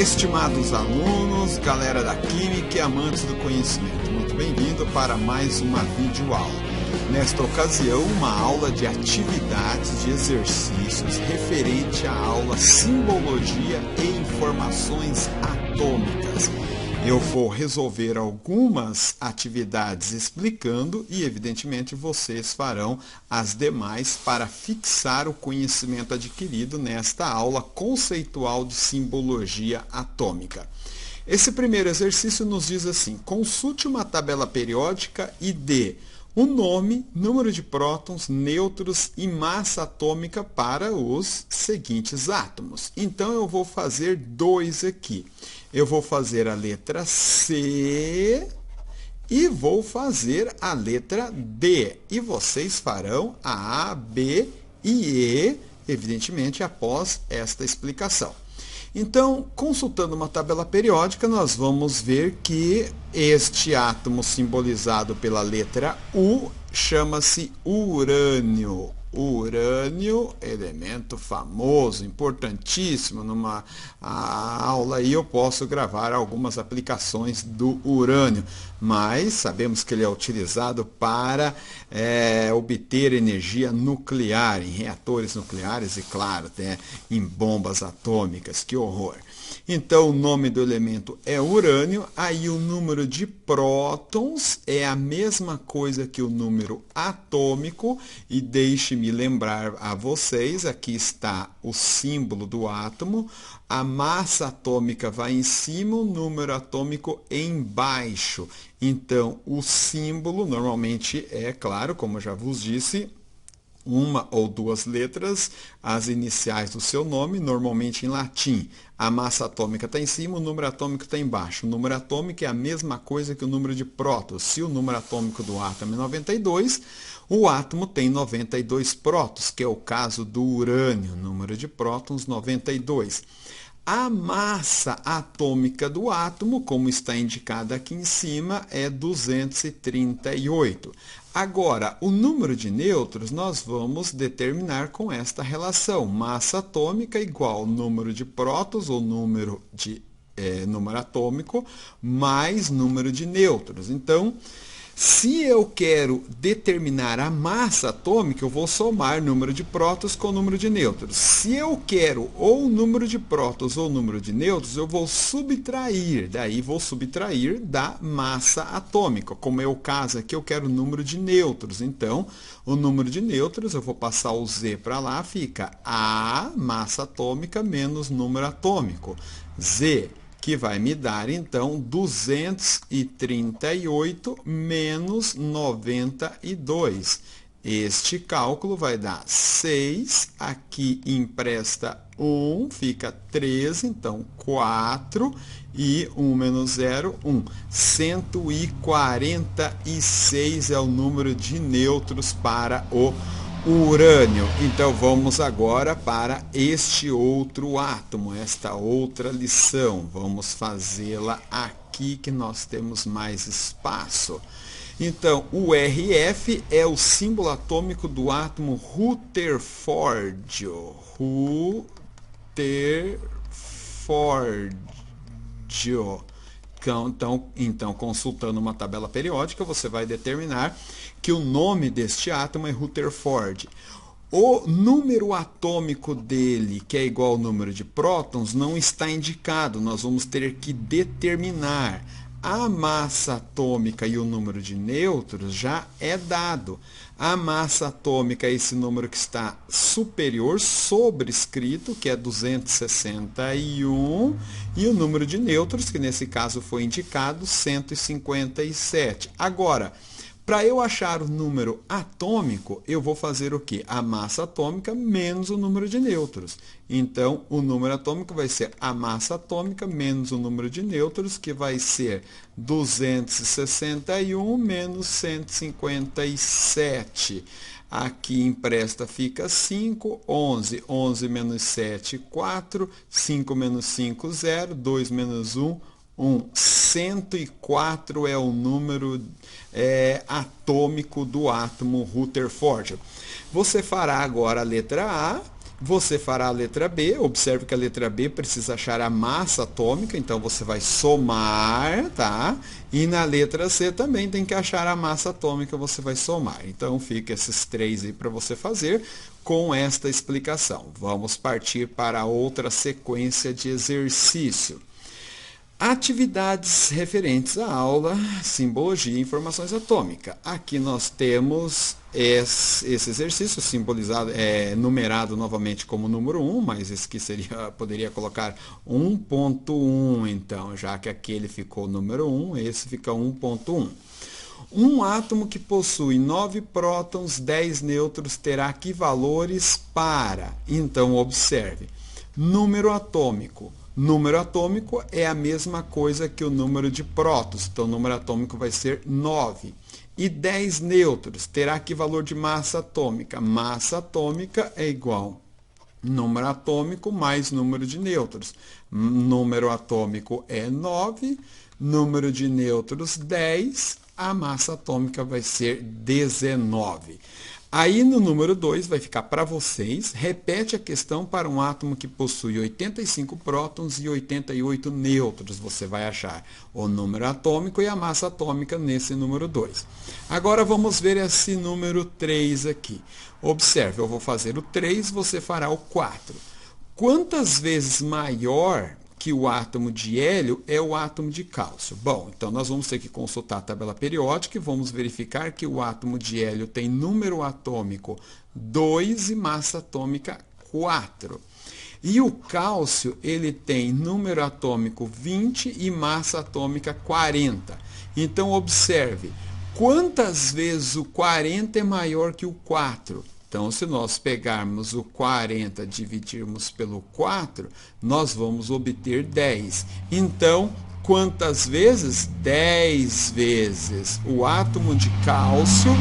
Estimados alunos, galera da Química e amantes do conhecimento, muito bem-vindo para mais uma videoaula. Nesta ocasião, uma aula de atividades, de exercícios referente à aula Simbologia e Informações Atômicas. Eu vou resolver algumas atividades explicando e, evidentemente, vocês farão as demais para fixar o conhecimento adquirido nesta aula conceitual de simbologia atômica. Esse primeiro exercício nos diz assim: consulte uma tabela periódica e dê o nome, número de prótons, nêutrons e massa atômica para os seguintes átomos. Então, eu vou fazer dois aqui. Eu vou fazer a letra C e vou fazer a letra D. E vocês farão a A, B e E, evidentemente, após esta explicação. Então, consultando uma tabela periódica, nós vamos ver que este átomo simbolizado pela letra U chama-se urânio. Urânio, elemento famoso, importantíssimo. Numa aula aí eu posso gravar algumas aplicações do urânio, mas sabemos que ele é utilizado para obter energia nuclear, em reatores nucleares e, claro, em bombas atômicas. Que horror! Então, o nome do elemento é urânio, aí o número de prótons é a mesma coisa que o número atômico, e deixe-me lembrar a vocês, aqui está o símbolo do átomo, a massa atômica vai em cima, o número atômico embaixo. Então, o símbolo normalmente é, claro, como eu já vos disse, uma ou duas letras, as iniciais do seu nome, normalmente em latim. A massa atômica está em cima, o número atômico está embaixo. O número atômico é a mesma coisa que o número de prótons. Se o número atômico do átomo é 92, o átomo tem 92 prótons, que é o caso do urânio, número de prótons 92. A massa atômica do átomo, como está indicada aqui em cima, é 238. Agora, o número de nêutrons nós vamos determinar com esta relação. Massa atômica igual número de prótons, ou número atômico, mais número de nêutrons. Então, se eu quero determinar a massa atômica, eu vou somar número de prótons com o número de nêutrons. Se eu quero ou o número de prótons ou o número de nêutrons, eu vou subtrair. Daí vou subtrair da massa atômica. Como é o caso aqui, eu quero o número de nêutrons. Então, o número de nêutrons, eu vou passar o Z para lá, fica A, massa atômica, menos número atômico. Z, que vai me dar, então, 238 menos 92. Este cálculo vai dar 6, aqui empresta 1, fica 13, então 4, e 1 menos 0, 1. 146 é o número de nêutrons para o urânio. Então, vamos agora para este outro átomo, esta outra lição. Vamos fazê-la aqui, que nós temos mais espaço. Então, o RF é o símbolo atômico do átomo Rutherfordio. Rutherfordio. Então, consultando uma tabela periódica, você vai determinar que o nome deste átomo é Rutherford. O número atômico dele, que é igual ao número de prótons, não está indicado. Nós vamos ter que determinar. A massa atômica e o número de nêutrons já é dado. A massa atômica é esse número que está superior, sobrescrito, que é 261, e o número de nêutrons, que nesse caso foi indicado, 157. Agora, para eu achar o número atômico, eu vou fazer o quê? A massa atômica menos o número de nêutrons. Então, o número atômico vai ser a massa atômica menos o número de nêutrons, que vai ser 261 menos 157. Aqui empresta fica 5, 11. 11 menos 7, 4. 5 menos 5, 0. 2 menos 1, 1. 104 é o número atômico do átomo Rutherford. Você fará agora a letra A Você fará a letra B, observe que a letra B precisa achar a massa atômica, então você vai somar, tá? E na letra C também tem que achar a massa atômica, você vai somar. Então fica esses três aí para você fazer com esta explicação. Vamos partir para outra sequência de exercício. Atividades referentes à aula, simbologia e informações atômicas. Aqui nós temos esse exercício simbolizado, numerado novamente como número 1, mas esse aqui poderia colocar 1.1, então, já que aquele ficou número 1, esse fica 1.1. Um átomo que possui 9 prótons, 10 nêutrons, terá que valores para? Então, observe, número atômico. Número atômico é a mesma coisa que o número de prótons, então o número atômico vai ser 9. E 10 nêutrons, terá que valor de massa atômica? Massa atômica é igual número atômico mais número de nêutrons. Número atômico é 9, número de nêutrons 10, a massa atômica vai ser 19. Aí no número 2 vai ficar para vocês, repete a questão para um átomo que possui 85 prótons e 88 nêutrons. Você vai achar o número atômico e a massa atômica nesse número 2. Agora vamos ver esse número 3 aqui. Observe, eu vou fazer o 3, você fará o 4. Quantas vezes maior que o átomo de hélio é o átomo de cálcio? Bom, então nós vamos ter que consultar a tabela periódica e vamos verificar que o átomo de hélio tem número atômico 2 e massa atômica 4. E o cálcio, ele tem número atômico 20 e massa atômica 40. Então, observe, quantas vezes o 40 é maior que o 4? Então, se nós pegarmos o 40 e dividirmos pelo 4, nós vamos obter 10. Então, quantas vezes? 10 vezes. O átomo de cálcio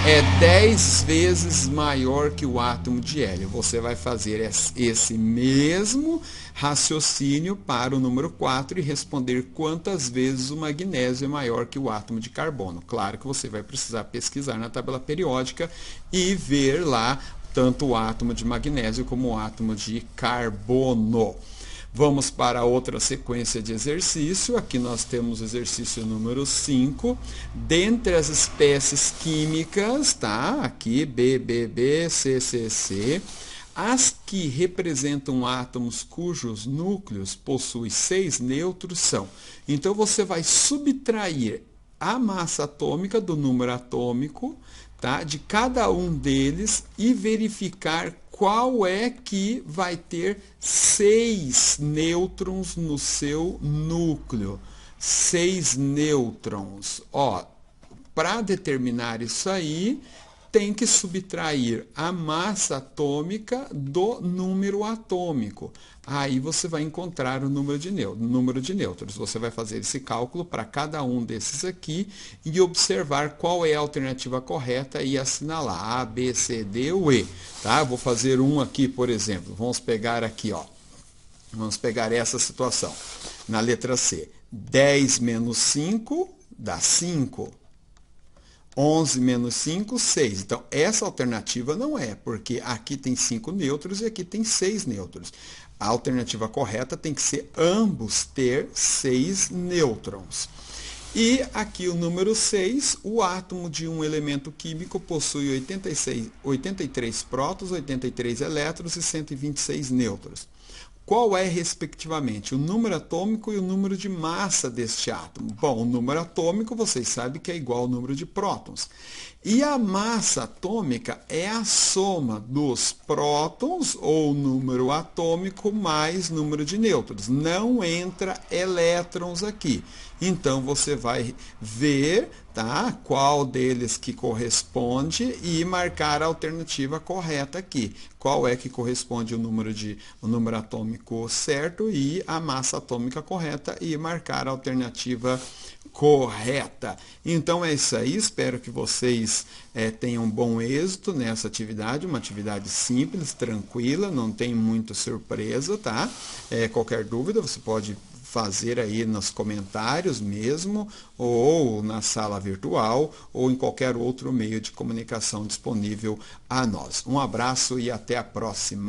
é 10 vezes maior que o átomo de hélio. Você vai fazer esse mesmo raciocínio para o número 4 e responder quantas vezes o magnésio é maior que o átomo de carbono. Claro que você vai precisar pesquisar na tabela periódica e ver lá tanto o átomo de magnésio como o átomo de carbono. Vamos para outra sequência de exercício. Aqui nós temos o exercício número 5. Dentre as espécies químicas, tá? Aqui B, C, as que representam átomos cujos núcleos possuem 6 nêutrons são. Então você vai subtrair a massa atômica do número atômico, tá? De cada um deles e verificar qual é que vai ter 6 nêutrons no seu núcleo. 6 nêutrons. Ó, para determinar isso aí, tem que subtrair a massa atômica do número atômico. Aí você vai encontrar o número de nêutrons. Você vai fazer esse cálculo para cada um desses aqui e observar qual é a alternativa correta e assinalar A, B, C, D ou E. Tá? Vou fazer um aqui, por exemplo. Vamos pegar aqui, ó. Vamos pegar essa situação. Na letra C. 10 menos 5 dá 5. 11 menos 5, 6. Então, essa alternativa não é, porque aqui tem 5 nêutrons e aqui tem 6 nêutrons. A alternativa correta tem que ser ambos ter 6 nêutrons. E aqui o número 6, o átomo de um elemento químico possui 83 prótons, 83 elétrons e 126 nêutrons. Qual é, respectivamente, o número atômico e o número de massa deste átomo? Bom, o número atômico, vocês sabem que é igual ao número de prótons. E a massa atômica é a soma dos prótons, ou número atômico, mais número de nêutrons. Não entra elétrons aqui. Então, você vai ver, tá, qual deles que corresponde e marcar a alternativa correta aqui. Qual é que corresponde o número atômico certo e a massa atômica correta e marcar a alternativa correta. Então é isso aí, espero que vocês tenham bom êxito nessa atividade, uma atividade simples, tranquila, não tem muita surpresa, tá? Qualquer dúvida você pode fazer aí nos comentários mesmo, ou na sala virtual, ou em qualquer outro meio de comunicação disponível a nós. Um abraço e até a próxima!